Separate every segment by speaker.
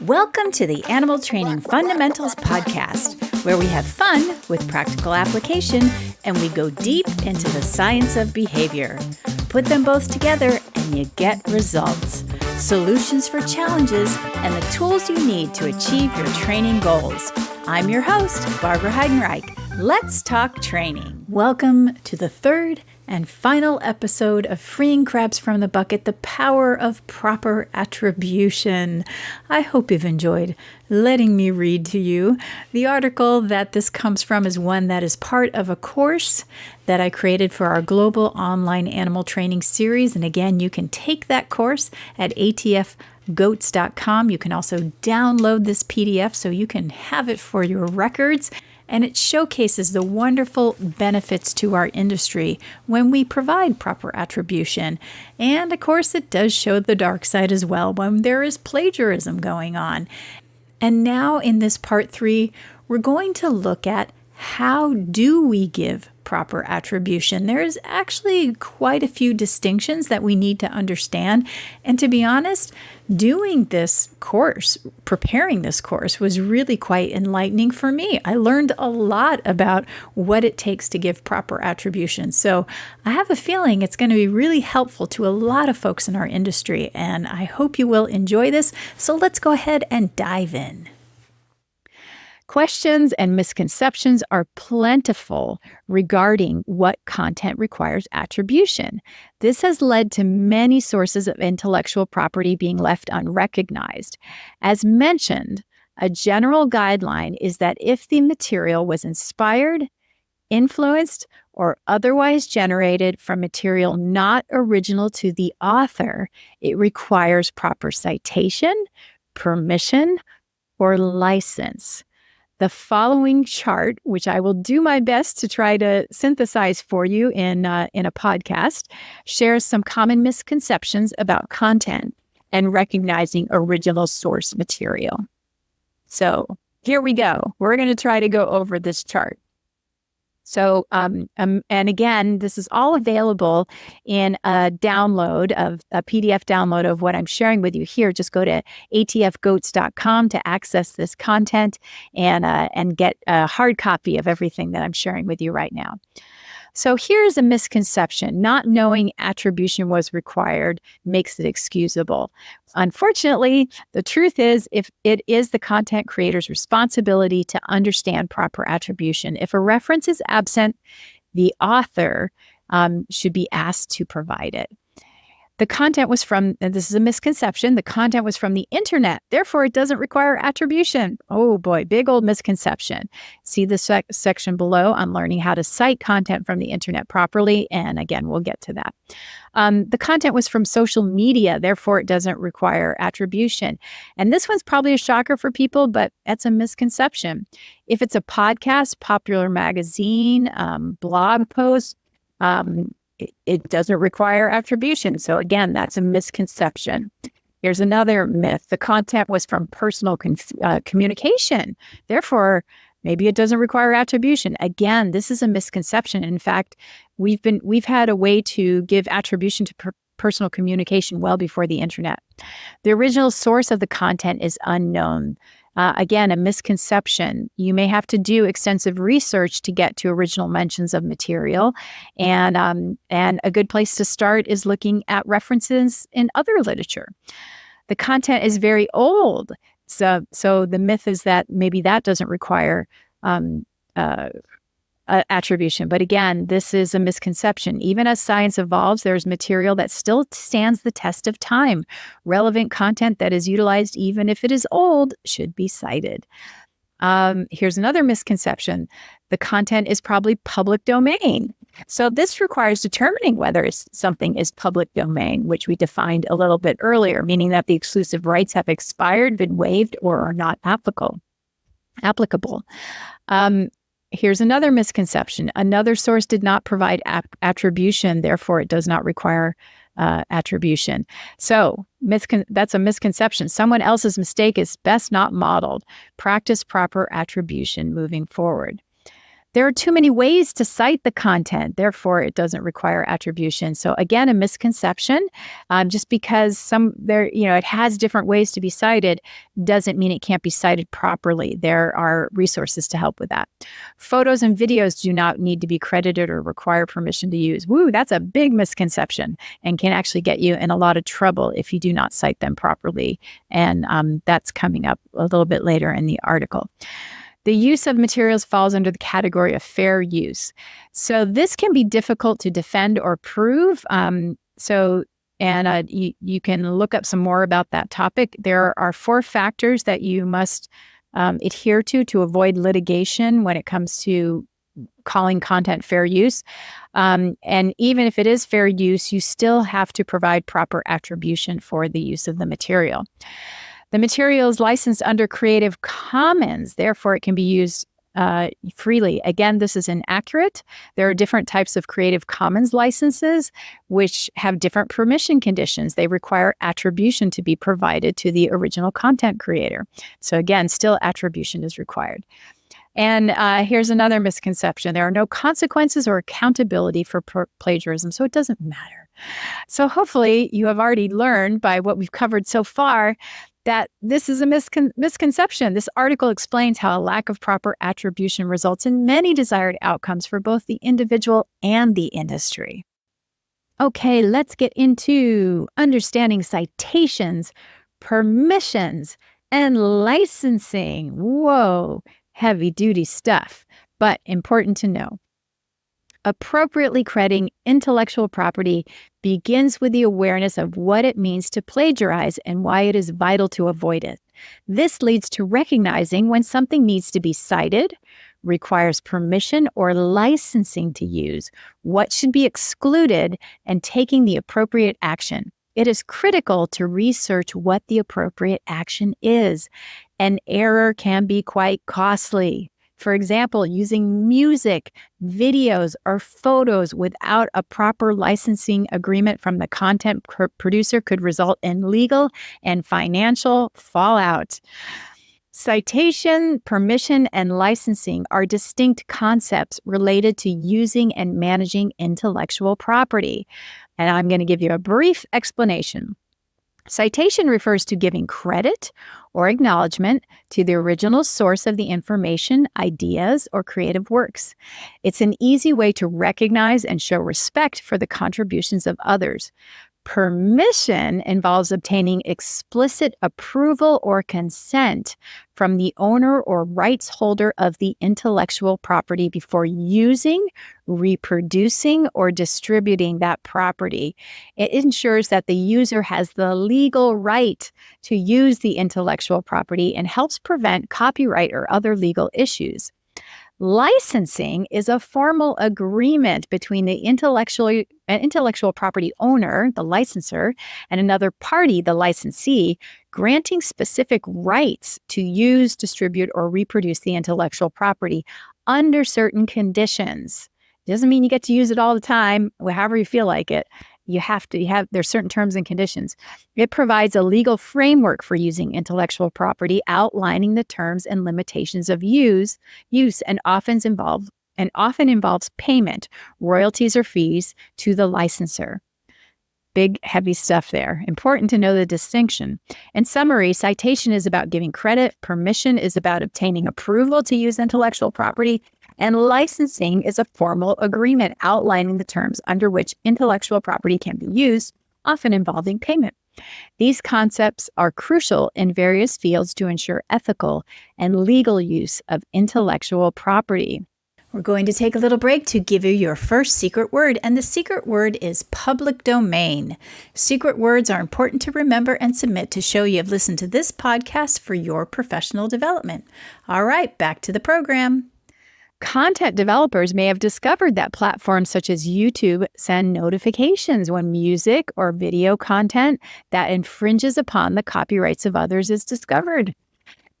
Speaker 1: Welcome to the Animal Training Fundamentals Podcast, where we have fun with practical application and we go deep into the science of behavior. Put them both together and you get results, solutions for challenges, and the tools you need to achieve your training goals. I'm your host, Barbara Heidenreich. Let's talk training. Welcome to the third and final episode of Freeing Crabs from the Bucket, the power of proper attribution. I hope you've enjoyed letting me read to you. The article that this comes from is one that is part of a course that I created for our global online animal training series. And again, you can take that course at atfgoats.com. You can also download this PDF so you can have it for your records. And it showcases the wonderful benefits to our industry when we provide proper attribution. And of course, it does show the dark side as well when there is plagiarism going on. And now in this part 3, we're going to look at how do we give proper attribution. There's actually quite a few distinctions that we need to understand. And to be honest, doing this course, preparing this course was really quite enlightening for me. I learned a lot about what it takes to give proper attribution. So I have a feeling it's going to be really helpful to a lot of folks in our industry. And I hope you will enjoy this. So let's go ahead and dive in. Questions and misconceptions are plentiful regarding what content requires attribution. This has led to many sources of intellectual property being left unrecognized. As mentioned, a general guideline is that if the material was inspired, influenced, or otherwise generated from material not original to the author, it requires proper citation, permission, or license. The following chart, which I will do my best to try to synthesize for you in a podcast, shares some common misconceptions about content and recognizing original source material. So here we go. We're going to try to go over this chart. So, and again, this is all available in a download of a PDF download of what I'm sharing with you here. Just go to atfgoats.com to access this content and get a hard copy of everything that I'm sharing with you right now. So here's a misconception. Not knowing attribution was required makes it excusable. Unfortunately, the truth is, if it is the content creator's responsibility to understand proper attribution. If a reference is absent, the author should be asked to provide it. The content was from, and this is a misconception, the content was from the internet. Therefore, it doesn't require attribution. Oh boy, big old misconception. See the section below on learning how to cite content from the internet properly. And again, we'll get to that. The content was from social media. Therefore, it doesn't require attribution. And this one's probably a shocker for people, but that's a misconception. If it's a podcast, popular magazine, blog post, it doesn't require attribution. So again, that's a misconception. Here's another myth. The content was from personal communication. Therefore, maybe it doesn't require attribution. Again, this is a misconception. In fact, we've had a way to give attribution to personal communication well before the internet. The original source of the content is unknown. Again, a misconception. You may have to do extensive research to get to original mentions of material. And a good place to start is looking at references in other literature. The content is very old. So the myth is that maybe that doesn't require attribution. But again, this is a misconception. Even as science evolves, there's material that still stands the test of time. Relevant content that is utilized, even if it is old, should be cited. Here's another misconception. The content is probably public domain. So this requires determining whether something is public domain, which we defined a little bit earlier, meaning that the exclusive rights have expired, been waived, or are not applicable. Here's another misconception. Another source did not provide attribution, therefore it does not require attribution. So that's a misconception. Someone else's mistake is best not modeled. Practice proper attribution moving forward. There are too many ways to cite the content, therefore it doesn't require attribution. So again, a misconception. Just because it has different ways to be cited doesn't mean it can't be cited properly. There are resources to help with that. Photos and videos do not need to be credited or require permission to use. Woo, that's a big misconception and can actually get you in a lot of trouble if you do not cite them properly. And that's coming up a little bit later in the article. The use of materials falls under the category of fair use. So this can be difficult to defend or prove. You can look up some more about that topic. There are 4 factors that you must adhere to avoid litigation when it comes to calling content fair use. And even if it is fair use, you still have to provide proper attribution for the use of the material. The material is licensed under Creative Commons, therefore it can be used freely. Again, this is inaccurate. There are different types of Creative Commons licenses which have different permission conditions. They require attribution to be provided to the original content creator. So again, still attribution is required. And here's another misconception. There are no consequences or accountability for plagiarism, so it doesn't matter. So hopefully you have already learned by what we've covered so far that this is a misconception. This article explains how a lack of proper attribution results in many desired outcomes for both the individual and the industry. Okay, let's get into understanding citations, permissions, and licensing. Whoa, heavy-duty stuff, but important to know. Appropriately crediting intellectual property begins with the awareness of what it means to plagiarize and why it is vital to avoid it. This leads to recognizing when something needs to be cited, requires permission or licensing to use, what should be excluded, and taking the appropriate action. It is critical to research what the appropriate action is. An error can be quite costly. For example, using music, videos, or photos without a proper licensing agreement from the content producer could result in legal and financial fallout. Citation, permission, and licensing are distinct concepts related to using and managing intellectual property. And I'm going to give you a brief explanation. Citation refers to giving credit or acknowledgement to the original source of the information, ideas, or creative works. It's an easy way to recognize and show respect for the contributions of others. Permission involves obtaining explicit approval or consent from the owner or rights holder of the intellectual property before using, reproducing, or distributing that property. It ensures that the user has the legal right to use the intellectual property and helps prevent copyright or other legal issues. Licensing is a formal agreement between the intellectual property owner, the licensor, and another party, the licensee, granting specific rights to use, distribute, or reproduce the intellectual property under certain conditions. It doesn't mean you get to use it all the time, however you feel like it. There's certain terms and conditions. It provides a legal framework for using intellectual property, outlining the terms and limitations of use and often involves payment, royalties or fees to the licensor. Big, heavy stuff there. Important to know the distinction. In summary, citation is about giving credit, permission is about obtaining approval to use intellectual property, and licensing is a formal agreement outlining the terms under which intellectual property can be used, often involving payment. These concepts are crucial in various fields to ensure ethical and legal use of intellectual property. We're going to take a little break to give you your first secret word, and the secret word is public domain. Secret words are important to remember and submit to show you have listened to this podcast for your professional development. All right, back to the program. Content developers may have discovered that platforms such as YouTube send notifications when music or video content that infringes upon the copyrights of others is discovered.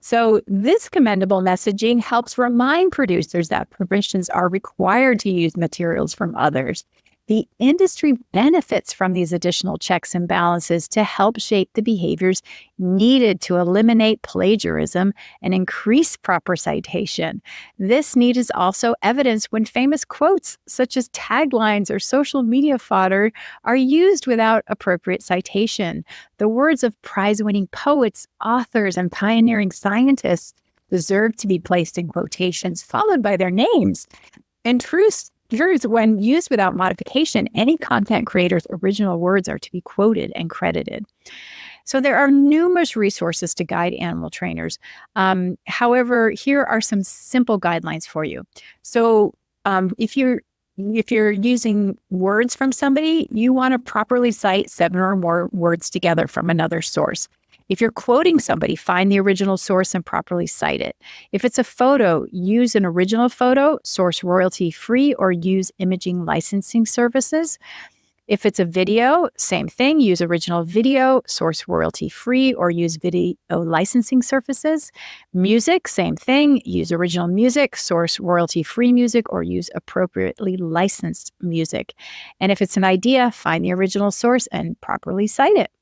Speaker 1: So this commendable messaging helps remind producers that permissions are required to use materials from others. The industry benefits from these additional checks and balances to help shape the behaviors needed to eliminate plagiarism and increase proper citation. This need is also evidenced when famous quotes, such as taglines or social media fodder, are used without appropriate citation. The words of prize winning poets, authors, and pioneering scientists deserve to be placed in quotations followed by their names. In truth, when used without modification, any content creator's original words are to be quoted and credited. So there are numerous resources to guide animal trainers. However, here are some simple guidelines for you. So if you're using words from somebody, you want to properly cite 7 or more words together from another source. If you're quoting somebody, find the original source and properly cite it. If it's a photo, use an original photo, source royalty-free, or use imaging licensing services. If it's a video, same thing, use original video, source royalty-free, or use video licensing services. Music, same thing, use original music, source royalty-free music, or use appropriately licensed music. And if it's an idea, find the original source and properly cite it.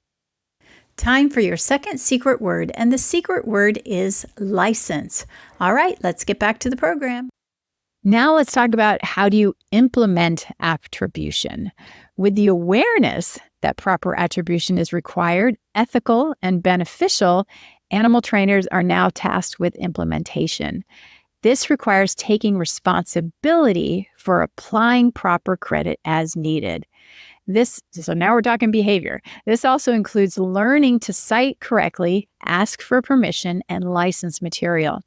Speaker 1: Time for your second secret word, and the secret word is license. All right, let's get back to the program. Now let's talk about how do you implement attribution. With the awareness that proper attribution is required, ethical, and beneficial, animal trainers are now tasked with implementation. This requires taking responsibility for applying proper credit as needed. So now we're talking behavior. This also includes learning to cite correctly, ask for permission, and license material.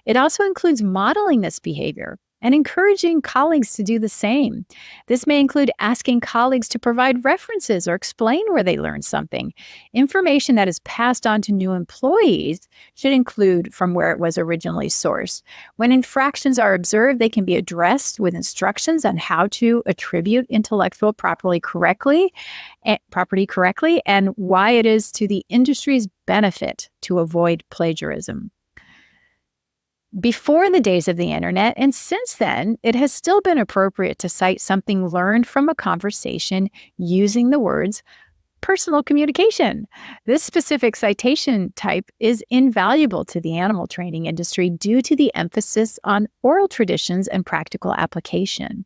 Speaker 1: It also includes modeling this behavior and encouraging colleagues to do the same. This may include asking colleagues to provide references or explain where they learned something. Information that is passed on to new employees should include from where it was originally sourced. When infractions are observed, they can be addressed with instructions on how to attribute intellectual property correctly, and why it is to the industry's benefit to avoid plagiarism. Before the days of the internet, and since then, it has still been appropriate to cite something learned from a conversation using the words personal communication. This specific citation type is invaluable to the animal training industry due to the emphasis on oral traditions and practical application.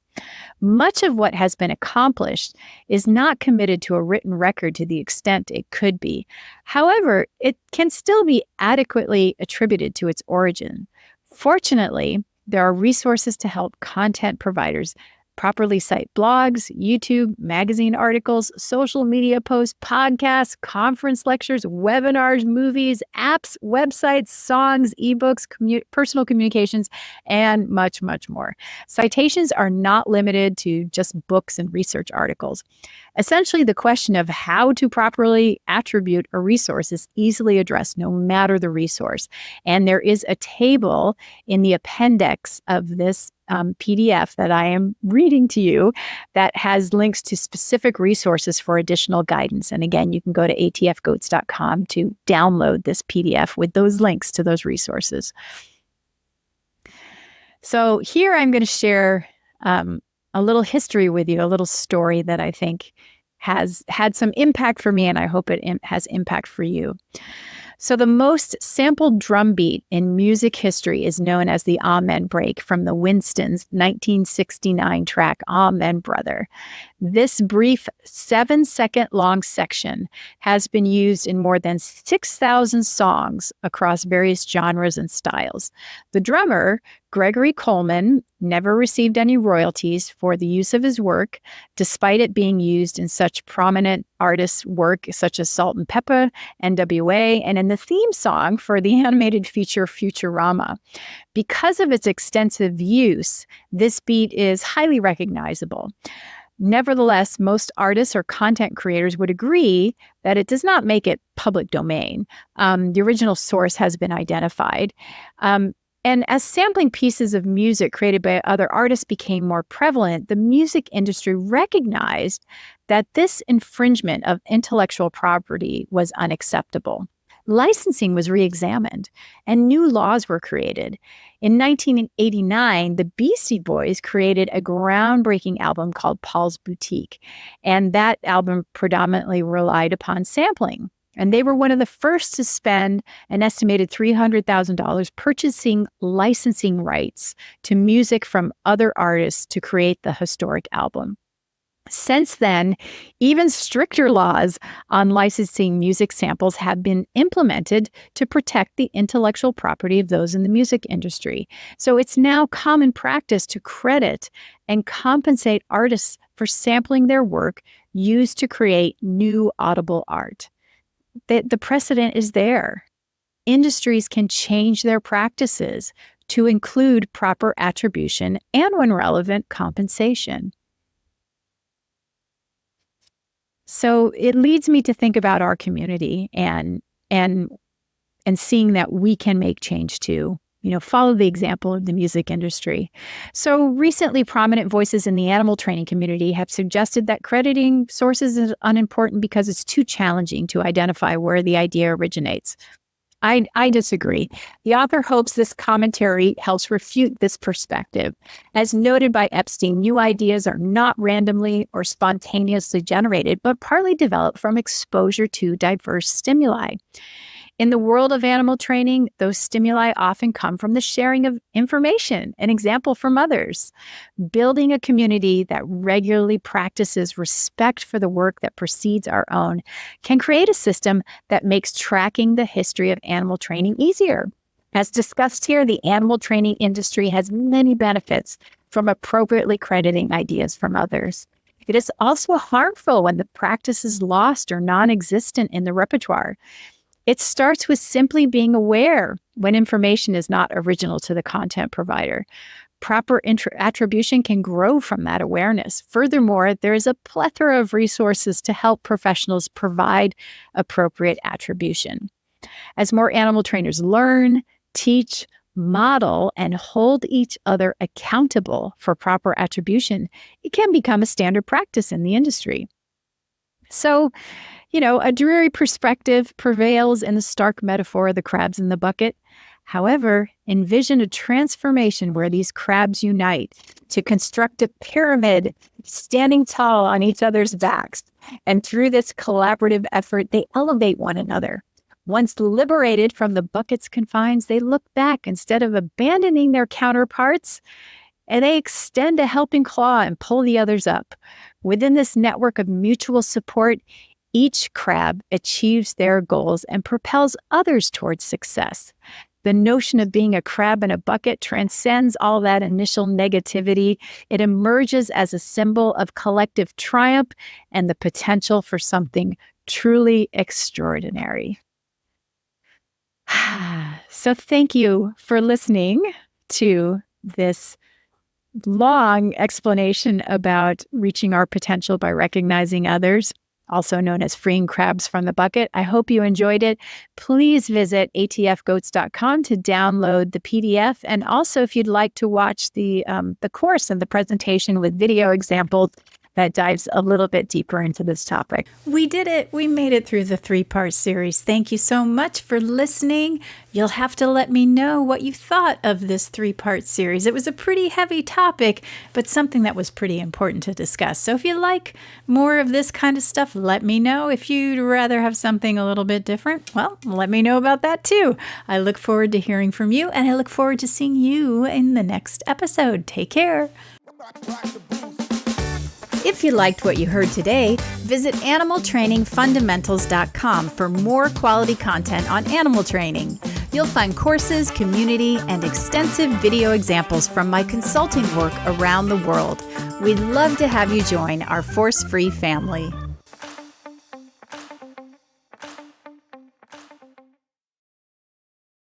Speaker 1: Much of what has been accomplished is not committed to a written record to the extent it could be. However, it can still be adequately attributed to its origin. Fortunately, there are resources to help content providers properly cite blogs, YouTube, magazine articles, social media posts, podcasts, conference lectures, webinars, movies, apps, websites, songs, ebooks, personal communications, and much, much more. Citations are not limited to just books and research articles. Essentially, the question of how to properly attribute a resource is easily addressed no matter the resource. And there is a table in the appendix of this PDF that I am reading to you that has links to specific resources for additional guidance. And again, you can go to atfgoats.com to download this PDF with those links to those resources. So here I'm going to share a little history with you, a little story that I think has had some impact for me, and I hope it has impact for you. So the most sampled drum beat in music history is known as the Amen Break from the Winstons' 1969 track, Amen Brother. This brief 7-second long section has been used in more than 6,000 songs across various genres and styles. The drummer, Gregory Coleman, never received any royalties for the use of his work, despite it being used in such prominent artists' work such as Salt and Pepper, NWA, and in the theme song for the animated feature Futurama. Because of its extensive use, this beat is highly recognizable. Nevertheless, most artists or content creators would agree that it does not make it public domain. The original source has been identified. And as sampling pieces of music created by other artists became more prevalent, the music industry recognized that this infringement of intellectual property was unacceptable. licensing was re-examined and new laws were created. In 1989, the Beastie Boys created a groundbreaking album called Paul's Boutique, and that album predominantly relied upon sampling. And they were one of the first to spend an estimated $300,000 purchasing licensing rights to music from other artists to create the historic album. Since then, even stricter laws on licensing music samples have been implemented to protect the intellectual property of those in the music industry. So it's now common practice to credit and compensate artists for sampling their work used to create new audible art. The precedent is there. Industries can change their practices to include proper attribution and, when relevant, compensation. So it leads me to think about our community and seeing that we can make change too. Follow the example of the music industry. So recently, prominent voices in the animal training community have suggested that crediting sources is unimportant because it's too challenging to identify where the idea originates. I disagree. The author hopes this commentary helps refute this perspective. As noted by Epstein, new ideas are not randomly or spontaneously generated, but partly developed from exposure to diverse stimuli. In the world of animal training, those stimuli often come from the sharing of information, an example from others. Building a community that regularly practices respect for the work that precedes our own can create a system that makes tracking the history of animal training easier. As discussed here, the animal training industry has many benefits from appropriately crediting ideas from others. It is also harmful when the practice is lost or non-existent in the repertoire. It starts with simply being aware when information is not original to the content provider. Proper attribution can grow from that awareness. Furthermore, there is a plethora of resources to help professionals provide appropriate attribution. As more animal trainers learn, teach, model, and hold each other accountable for proper attribution, it can become a standard practice in the industry. So, a dreary perspective prevails in the stark metaphor of the crabs in the bucket. However, envision a transformation where these crabs unite to construct a pyramid standing tall on each other's backs. And through this collaborative effort, they elevate one another. Once liberated from the bucket's confines, they look back instead of abandoning their counterparts, and they extend a helping claw and pull the others up. Within this network of mutual support, each crab achieves their goals and propels others towards success. The notion of being a crab in a bucket transcends all that initial negativity. It emerges as a symbol of collective triumph and the potential for something truly extraordinary. So thank you for listening to this long explanation about reaching our potential by recognizing others, also known as freeing crabs from the bucket. I hope you enjoyed it. Please visit atfgoats.com to download the PDF. And also, if you'd like to watch the course and the presentation with video examples that dives a little bit deeper into this topic. We did it. We made it through the 3-part series. Thank you so much for listening. You'll have to let me know what you thought of this 3-part series. It was a pretty heavy topic, but something that was pretty important to discuss. So if you like more of this kind of stuff, let me know. If you'd rather have something a little bit different, well, let me know about that too. I look forward to hearing from you, and I look forward to seeing you in the next episode. Take care. If you liked what you heard today, visit animaltrainingfundamentals.com for more quality content on animal training. You'll find courses, community, and extensive video examples from my consulting work around the world. We'd love to have you join our force-free family.